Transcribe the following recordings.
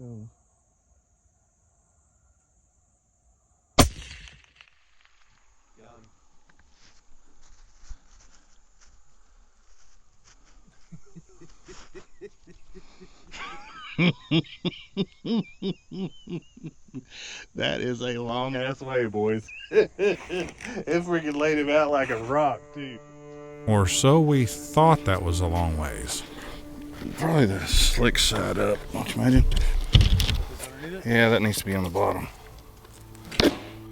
Oh. That is a long ass way, boys. It freaking laid him out like a rock, too. Or so we thought that was a long ways. Probably the slick side up. Don't you imagine? Yeah, that needs to be on the bottom.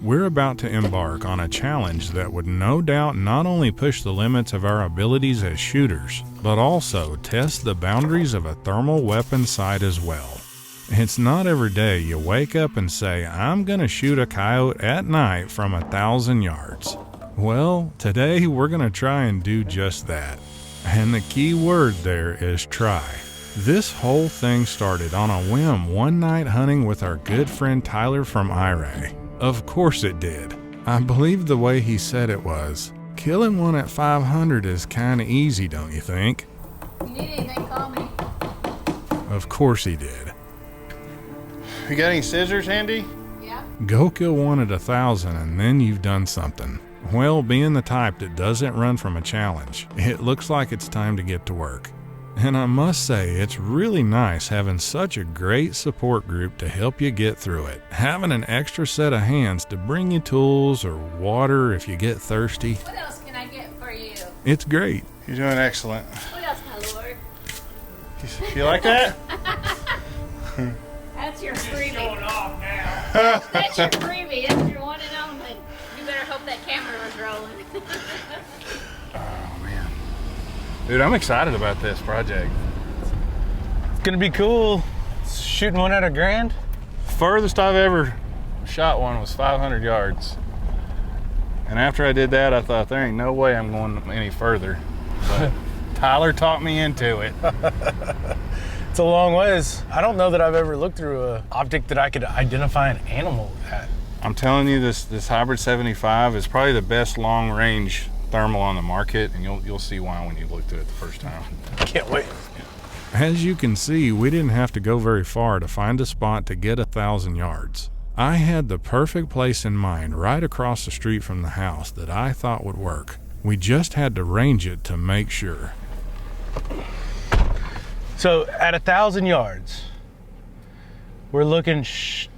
We're about to embark on a challenge that would no doubt not only push the limits of our abilities as shooters, but also test the boundaries of a thermal weapon sight as well. It's not every day you wake up and say, I'm gonna shoot a coyote at night from 1,000 yards. Well, today we're gonna try and do just that. And the key word there is try. This whole thing started on a whim one night hunting with our good friend Tyler from IRAY. Of course it did. I believe the way he said it was, killing one at 500 is kinda easy, don't you think? If you need anything, call me. Of course he did. You got any scissors handy? Yeah? Go kill one at 1,000 and then you've done something. Well, being the type that doesn't run from a challenge, it looks like it's time to get to work. And I must say, it's really nice having such a great support group to help you get through it. Having an extra set of hands to bring you tools or water if you get thirsty. What else can I get for you? It's great. You're doing excellent. What else, my lord? You like that? That's your freebie. Showing off now. That's your freebie. That's your one and only. You better hope that camera was rolling. Oh, man. Dude, I'm excited about this project. It's gonna be cool. Shooting one at $1,000. Furthest I've ever shot one was 500 yards. And after I did that, I thought, there ain't no way I'm going any further. But Tyler talked me into it. It's a long ways. I don't know that I've ever looked through a optic that I could identify an animal at. I'm telling you, this Hybrid 75 is probably the best long range thermal on the market, and you'll see why when you look through it the first time. Can't wait. As you can see, we didn't have to go very far to find a spot to get 1,000 yards. I had the perfect place in mind right across the street from the house that I thought would work. We just had to range it to make sure. So at 1,000 yards, we're looking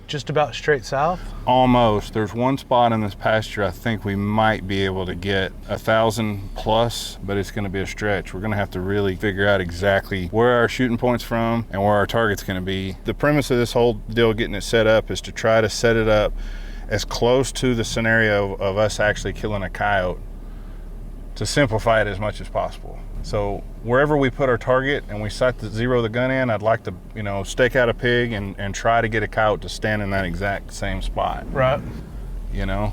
just about straight south? Almost. There's one spot in this pasture I think we might be able to get 1,000 plus, but it's going to be a stretch. We're going to have to really figure out exactly where our shooting point's from and where our target's going to be. The premise of this whole deal getting it set up is to try to set it up as close to the scenario of us actually killing a coyote to simplify it as much as possible. So wherever we put our target and we zero the gun in, I'd like to, stake out a pig and try to get a coyote to stand in that exact same spot. Right.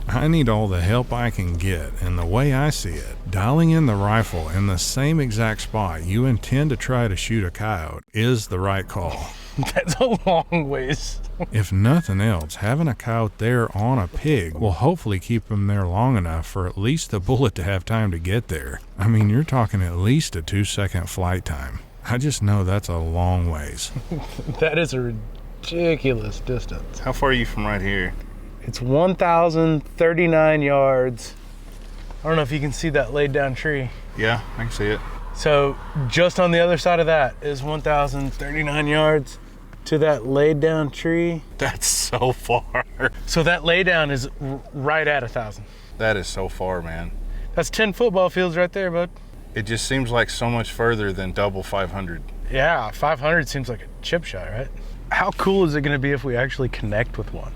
I need all the help I can get, and the way I see it, dialing in the rifle in the same exact spot you intend to try to shoot a coyote is the right call. That's a long ways. If nothing else, having a coyote there on a pig will hopefully keep him there long enough for at least the bullet to have time to get there. I mean, you're talking at least a 2-second flight time. I just know that's a long ways. That is a ridiculous distance. How far are you from right here? It's 1,039 yards. I don't know if you can see that laid down tree. Yeah, I can see it. So just on the other side of that is 1,039 yards to that laid down tree. That's so far. So that lay down is right at 1,000. That is so far, man. That's 10 football fields right there, bud. It just seems like so much further than double 500. Yeah, 500 seems like a chip shot, right? How cool is it gonna be if we actually connect with one?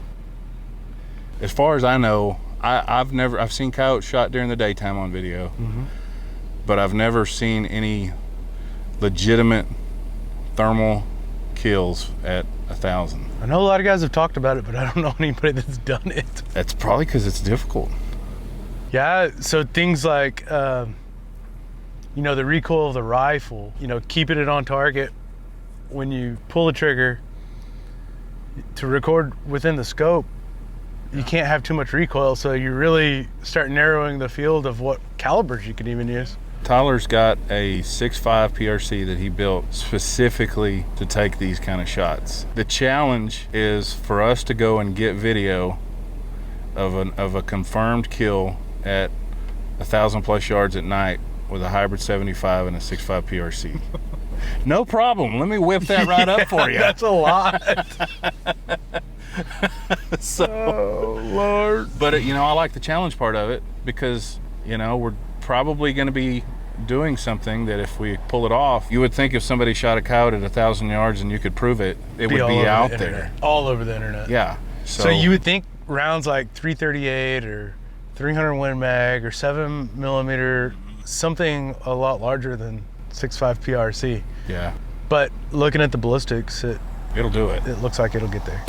As far as I know, I've seen coyotes shot during the daytime on video, but I've never seen any legitimate thermal kills at 1,000. I know a lot of guys have talked about it, but I don't know anybody that's done it. That's probably because it's difficult. Yeah, so things like, the recoil of the rifle, keeping it on target when you pull the trigger to record within the scope, you can't have too much recoil, so you really start narrowing the field of what calibers you can even use. Tyler's got a 6.5 PRC that he built specifically to take these kind of shots. The challenge is for us to go and get video of a confirmed kill at 1,000+ yards at night with a hybrid 75 and a 6.5 PRC. No problem. Let me whip that right up for you. That's a lot. So, Oh, Lord. but I like the challenge part of it because we're probably going to be doing something that if we pull it off, you would think if somebody shot a coyote at 1,000 yards and you could prove it, it would be out there. All over the internet. Yeah. So you would think rounds like 338 or 300 Win Mag or 7mm, something a lot larger than 6.5 PRC. Yeah. But looking at the ballistics, It'll do it. it looks like it'll get there.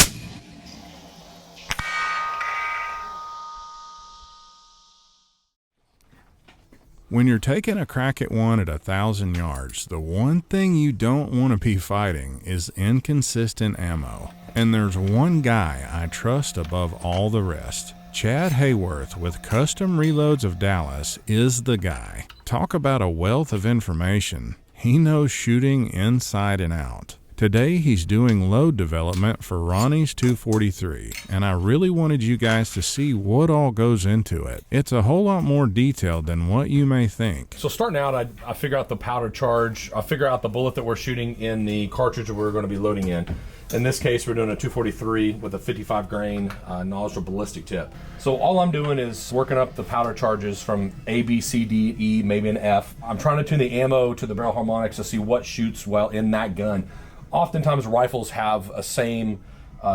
When you're taking a crack at one at 1,000 yards, the one thing you don't want to be fighting is inconsistent ammo. And there's one guy I trust above all the rest. Chad Hayworth with Custom Reloads of Dallas is the guy. Talk about a wealth of information. He knows shooting inside and out. Today he's doing load development for Ronnie's 243, and I really wanted you guys to see what all goes into it. It's a whole lot more detailed than what you may think. So starting out, I figure out the powder charge, I figure out the bullet that we're shooting in the cartridge that we're going to be loading in. In this case, we're doing a 243 with a 55 grain nozzle ballistic tip. So all I'm doing is working up the powder charges from A, B, C, D, E, maybe an F. I'm trying to tune the ammo to the barrel harmonics to see what shoots well in that gun. Oftentimes rifles have a same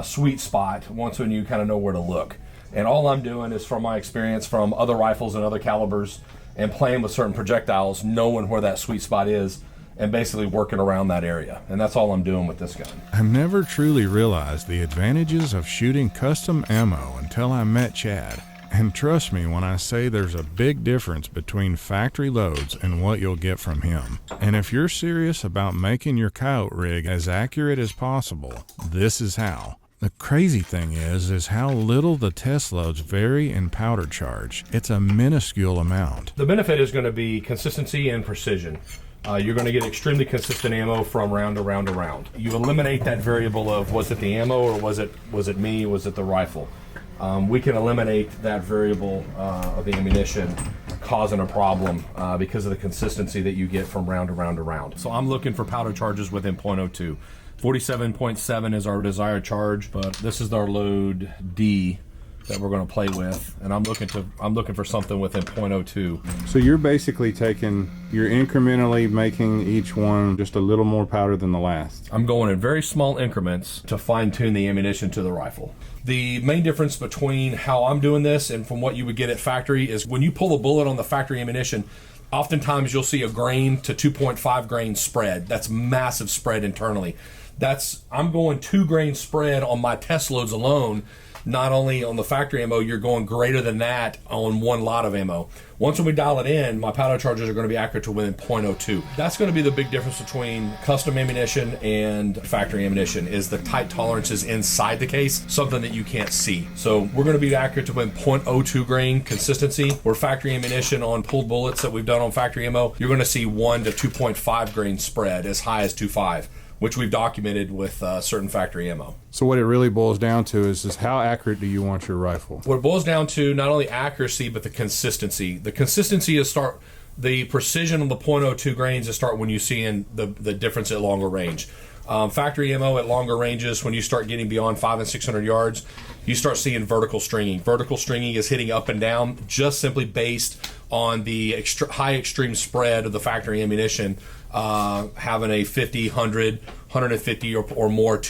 sweet spot once when you kind of know where to look. And all I'm doing is from my experience from other rifles and other calibers and playing with certain projectiles, knowing where that sweet spot is and basically working around that area. And that's all I'm doing with this gun. I never truly realized the advantages of shooting custom ammo until I met Chad. And trust me when I say there's a big difference between factory loads and what you'll get from him. And if you're serious about making your coyote rig as accurate as possible, this is how. The crazy thing is how little the test loads vary in powder charge. It's a minuscule amount. The benefit is going to be consistency and precision. You're going to get extremely consistent ammo from round to round to round. You eliminate that variable of was it the ammo or was it me, was it the rifle? We can eliminate that variable of the ammunition causing a problem because of the consistency that you get from round to round to round. So I'm looking for powder charges within .02. 47.7 is our desired charge, but this is our load D that we're going to play with, and I'm looking for something within .02. So you're basically you're incrementally making each one just a little more powder than the last. I'm going in very small increments to fine-tune the ammunition to the rifle. The main difference between how I'm doing this and from what you would get at factory is when you pull a bullet on the factory ammunition, oftentimes you'll see a grain to 2.5 grain spread. That's massive spread internally. I'm going 2 grain spread on my test loads alone. Not only on the factory ammo, you're going greater than that on one lot of ammo. Once we dial it in, my powder charges are going to be accurate to within .02. That's going to be the big difference between custom ammunition and factory ammunition is the tight tolerances inside the case, something that you can't see. So we're going to be accurate to within .02 grain consistency, where factory ammunition on pulled bullets that we've done on factory ammo, you're going to see 1 to 2.5 grain spread as high as 2.5. Which we've documented with certain factory ammo. So what it really boils down to is how accurate do you want your rifle? What it boils down to, not only accuracy, but the consistency. The consistency is the precision of the .02 grains is start when you see in the difference at longer range. Factory ammo at longer ranges, when you start getting beyond 500 and 600 yards, you start seeing vertical stringing. Vertical stringing is hitting up and down just simply based on the high extreme spread of the factory ammunition, having a 50, 100, 150 or more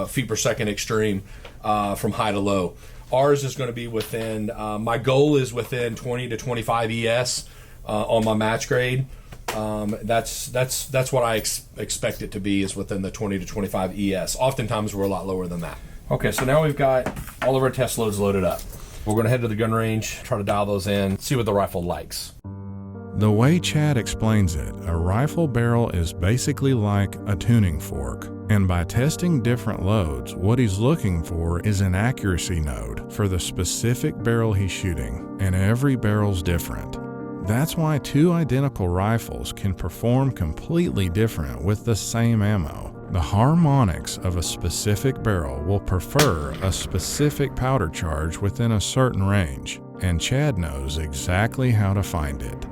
feet per second extreme from high to low. Ours is going to be within, my goal is within 20 to 25 ES on my match grade. That's what I expect it to be, is within the 20 to 25 ES. Oftentimes we're a lot lower than that. Okay, so now we've got all of our test loads loaded up. We're going to head to the gun range, try to dial those in, see what the rifle likes. The way Chad explains it, a rifle barrel is basically like a tuning fork. And by testing different loads, what he's looking for is an accuracy node for the specific barrel he's shooting, and every barrel's different. That's why two identical rifles can perform completely different with the same ammo. The harmonics of a specific barrel will prefer a specific powder charge within a certain range, and Chad knows exactly how to find it.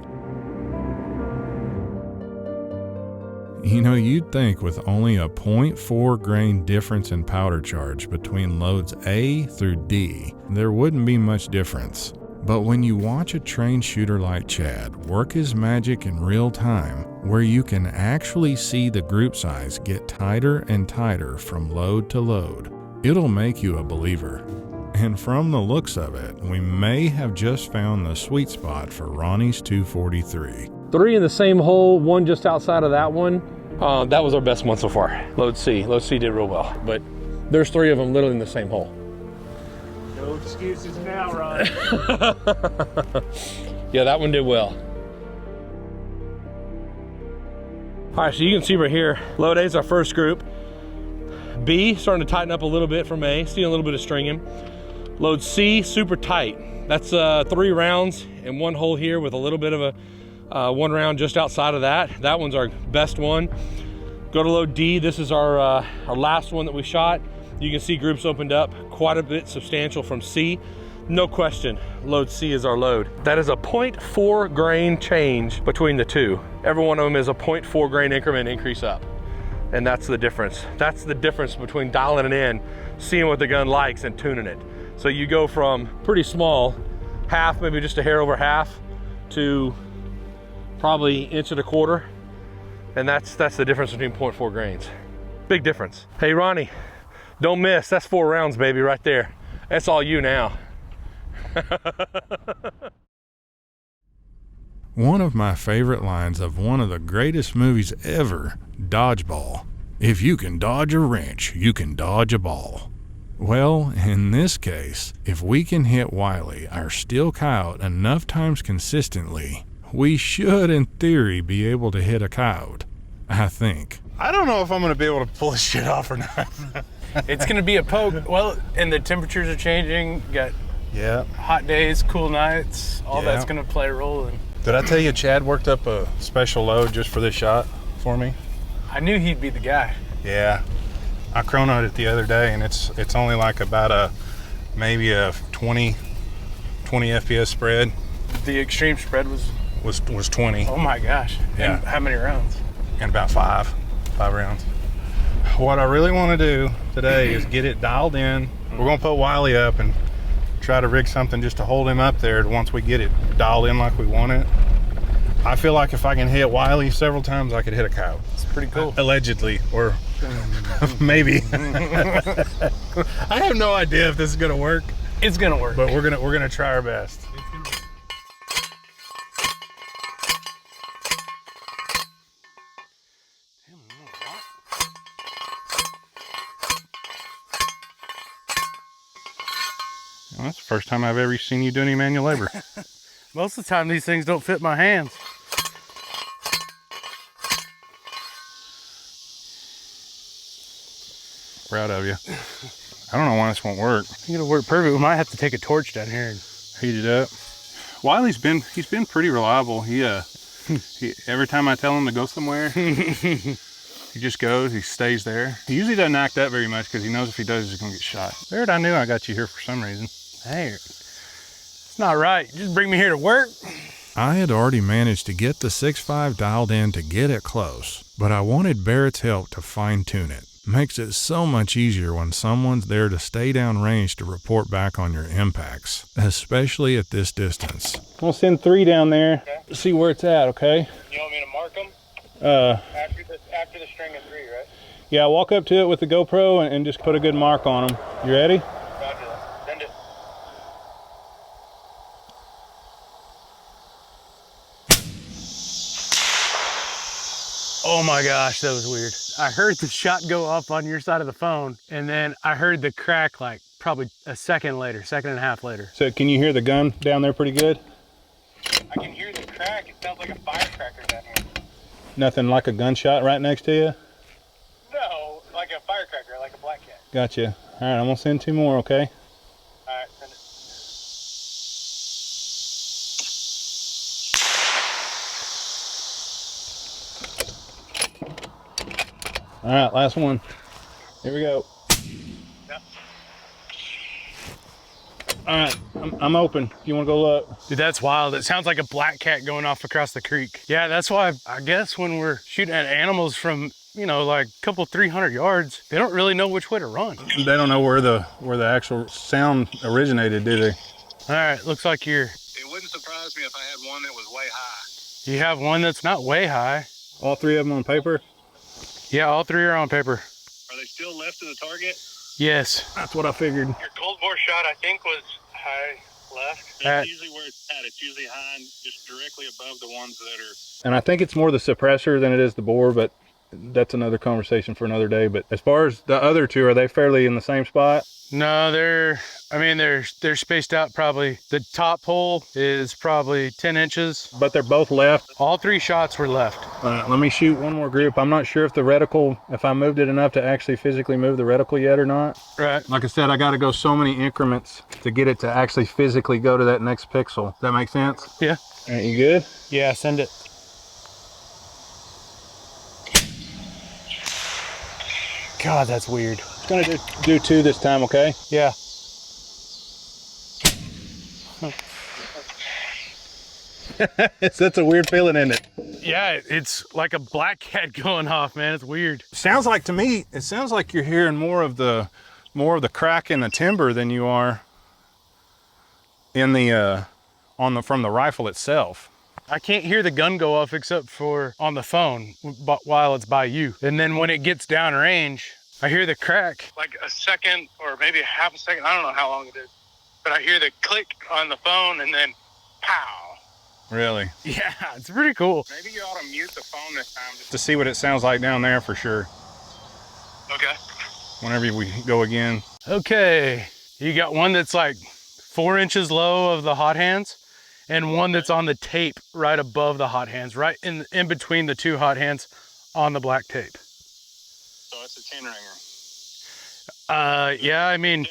You know, you'd think with only a 0.4 grain difference in powder charge between loads A through D, there wouldn't be much difference. But when you watch a trained shooter like Chad work his magic in real time, where you can actually see the group size get tighter and tighter from load to load, it'll make you a believer. And from the looks of it, we may have just found the sweet spot for Ronnie's 243. 3 in the same hole, 1 just outside of that one. That was our best one so far. Load C did real well, but there's 3 of them literally in the same hole. No excuses now, Ron. Yeah, that one did well. All right, so you can see right here, load A is our first group. B starting to tighten up a little bit from A, seeing a little bit of stringing. Load C, super tight. That's 3 rounds in one hole here with a little bit of a 1 round just outside of that. That one's our best one. Go to load D. This is our last one that we shot. You can see groups opened up quite a bit substantial from C. No question, load C is our load. That is a 0.4 grain change between the two. Every one of them is a 0.4 grain increment increase up. And that's the difference. That's the difference between dialing it in, seeing what the gun likes, and tuning it. So you go from pretty small, half, maybe just a hair over half, to probably 1.25 inches. And that's the difference between 0.4 grains. Big difference. Hey Ronnie, don't miss. That's 4 rounds, baby, right there. That's all you now. One of my favorite lines of one of the greatest movies ever, Dodgeball. If you can dodge a wrench, you can dodge a ball. Well, in this case, if we can hit Wiley, our steel coyote, enough times consistently, we should, in theory, be able to hit a coyote. I think. I don't know if I'm going to be able to pull this shit off or not. It's gonna be a poke. Well, and the temperatures are changing. Got Yeah. hot days, cool nights. All Yeah. that's gonna play a role in. Did I tell you Chad worked up a special load just for this shot for me? I knew he'd be the guy. Yeah. I chronoed it the other day, and it's only like about maybe a 20 FPS spread. The extreme spread Was 20. oh my gosh. Yeah. And how many rounds? And about five rounds. What I really want to do today is get it dialed in. We're going to put Wiley up and try to rig something just to hold him up there once we get it dialed in like we want it. I feel like if I can hit Wiley several times, I could hit a cow. It's pretty cool. Allegedly, or maybe. I have no idea if this is going to work, It's gonna work. but we're gonna try our best. Well, that's the first time I've ever seen you do any manual labor. Most of the time these things don't fit my hands. Proud of you. I don't know why this won't work. I think it'll work perfect. We might have to take a torch down here and Heat it up. Wiley's been pretty reliable. He every time I tell him to go somewhere, he just goes, he stays there. He usually doesn't act up very much because he knows if he does, he's gonna get shot. Barrett, I knew I got you here for some reason. hey, it's not right. Just bring me here to work. I had already managed to get the 6.5 dialed in to get it close, but I wanted Barrett's help to fine-tune it. Makes it so much easier when someone's there to stay down range to report back on your impacts, especially at this distance. We'll send 3 down there, see where it's at, okay? You want me to mark them? After the string of 3, right? Yeah, walk up to it with the GoPro and just put a good mark on them. You ready? Roger that. Send it. Oh my gosh, that was weird. I heard the shot go off on your side of the phone, and then I heard the crack like probably a second later, 1.5 later. So can you hear the gun down there pretty good? I can hear the crack. It sounds like a firecracker down here. Nothing like a gunshot right next to you? No, like a firecracker, like a black cat. Gotcha. All right, I'm gonna send 2 more, okay? All right, send it. All right, last one. Here we go. All right, I'm open. If you want to go look. Dude, that's wild. It sounds like a black cat going off across the creek. Yeah, that's why I guess when we're shooting at animals from, you know, like a couple 300 yards, they don't really know which way to run. They don't know where the actual sound originated, do they? All right, looks like It wouldn't surprise me if I had one that was way high. you have one that's not way high. All three of them on paper? Yeah, all three are on paper. Are they still left of the target? Yes. That's what I figured. Your cold bore shot, I think, was high left. That's usually where it's at. It's usually high and just directly above the ones that are... And I think it's more the suppressor than it is the bore, but that's another conversation for another day. But as far as the other two, are they fairly in the same spot? No, they're spaced out probably. The top hole is probably 10 inches. But they're both left? All three shots were left. Let me shoot one more group. I'm not sure if the reticle, if I moved it enough to actually physically move the reticle yet or not. Right. Like I said, I got to go so many increments to get it to actually physically go to that next pixel. Does that make sense? Yeah. All right, you good? Yeah, send it. God, that's weird. It's gonna do two this time, okay? Yeah. That's a weird feeling, isn't it? Yeah, it's like a black cat going off, man. It's weird. Sounds like to me, it sounds like you're hearing more of the crack in the timber than you are in the from the rifle itself. I can't hear the gun go off except for on the phone while it's by you. And then when it gets down range, I hear the crack. Like a second or maybe a half a second. I don't know how long it is. But I hear the click on the phone and then pow. Really? Yeah, it's pretty cool. Maybe you ought to mute the phone this time just to see what it sounds like down there for sure. Okay. Whenever we go again. Okay. You got one that's like 4 inches low of the hot hands and one that's on the tape right above the hot hands, right in between the two hot hands on the black tape. So it's a 10 ringer. Yeah, I mean,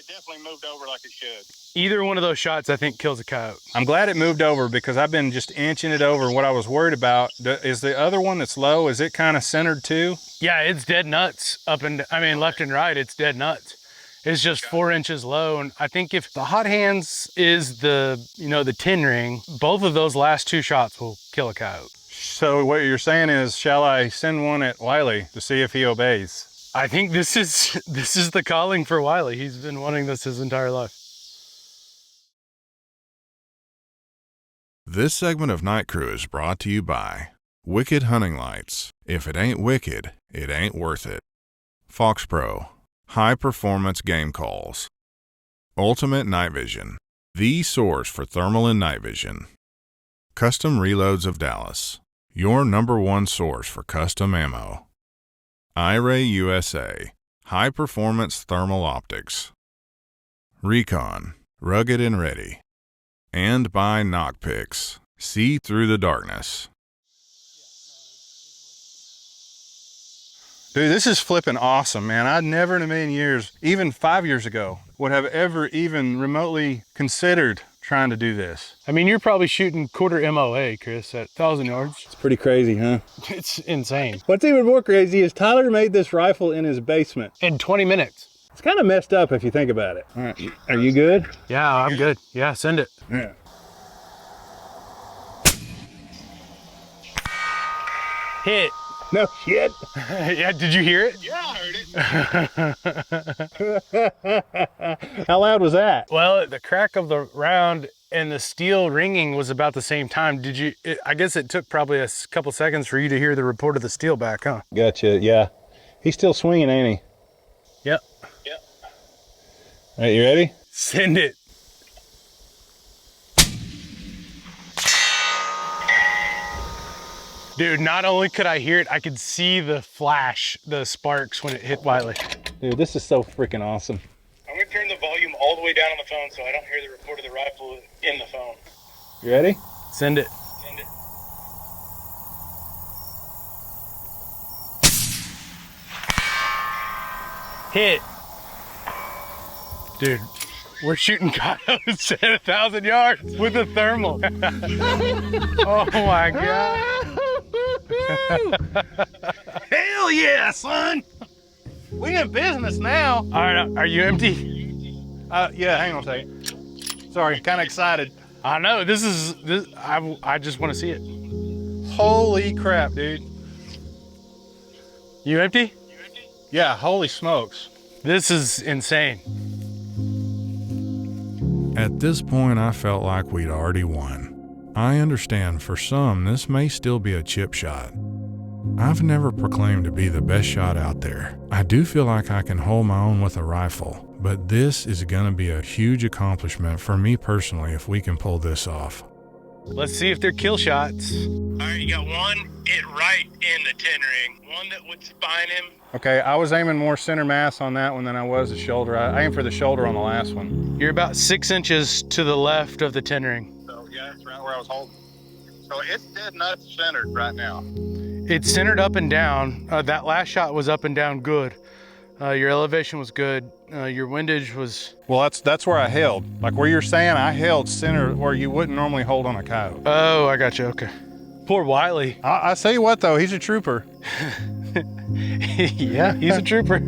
It definitely moved over like it should. Either one of those shots, I think, kills a coyote. I'm glad it moved over because I've been just inching it over. What I was worried about, is the other one that's low, is it kind of centered too? Yeah, it's dead nuts left and right, it's dead nuts. It's just 4 inches low. And I think if the hot hands is the 10 ring, both of those last two shots will kill a coyote. So what you're saying is, shall I send one at Wiley to see if he obeys? I think this is the calling for Wiley. He's been wanting this his entire life. This segment of Night Crew is brought to you by Wicked Hunting Lights. If it ain't wicked, it ain't worth it. Fox Pro, high performance game calls. Ultimate Night Vision, the source for thermal and night vision. Custom Reloads of Dallas, your #1 source for custom ammo. IRAY USA, high performance thermal optics. Recon, rugged and ready. And by Knockpicks, see through the darkness. Dude, this is flipping awesome, man. I'd never in a million years, even 5 years ago, would have ever even remotely considered trying to do this. I mean, you're probably shooting quarter MOA, Chris, at 1,000 yards. It's pretty crazy, huh? It's insane. What's even more crazy is Tyler made this rifle in his basement. In 20 minutes. It's kind of messed up if you think about it. All right, are you good? Yeah, I'm good. Yeah, send it. Yeah. Hit. No shit. Yeah, did you hear it? Yeah, I heard it. How loud was that? Well, the crack of the round and the steel ringing was about the same time. I guess it took probably a couple seconds for you to hear the report of the steel back, huh? Gotcha, yeah. He's still swinging, ain't he? Yep. All right, you ready? Send it. Dude, not only could I hear it, I could see the flash, the sparks when it hit Wiley. Dude, this is so freaking awesome. I'm gonna turn the volume all the way down on the phone so I don't hear the report of the rifle in the phone. You ready? Send it. Send it. Hit. Dude, we're shooting coyotes at 1,000 yards with a thermal. Oh my God. Hell Hell yeah, son! We in business now. All right, are you empty? Yeah, hang on a second. Sorry, kind of excited. I know, I just want to see it. Holy crap, dude. You empty? Yeah, holy smokes. This is insane. At this point, I felt like we'd already won. I understand for some, this may still be a chip shot. I've never proclaimed to be the best shot out there. I do feel like I can hold my own with a rifle, but this is going to be a huge accomplishment for me personally if we can pull this off. Let's see if they're kill shots. All right, you got one hit right in the 10 ring. One that would spine him. Okay, I was aiming more center mass on that one than I was the shoulder. I aimed for the shoulder on the last one. You're about 6 inches to the left of the 10 ring. So yeah, that's right where I was holding. So it's dead nuts centered right now. It's centered up and down. That last shot was up and down good. Your elevation was good. Your windage was... Well, that's where I held. Like where you're saying, I held center where you wouldn't normally hold on a coyote. Oh, I got you, okay. Poor Wiley. I tell you what though, he's a trooper. Yeah, he's a trooper.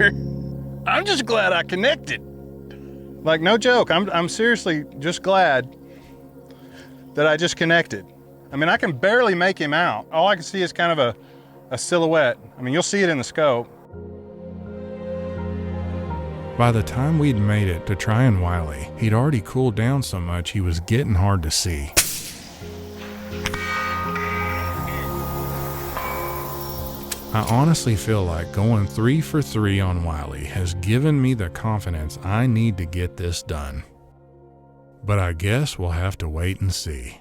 I'm just glad I connected. Like no joke, I'm seriously just glad that I just connected. I mean, I can barely make him out. All I can see is kind of a silhouette. I mean, you'll see it in the scope. By the time we'd made it to try and Wiley, he'd already cooled down so much he was getting hard to see. I honestly feel like going 3 for 3 on Wiley has given me the confidence I need to get this done. But I guess we'll have to wait and see.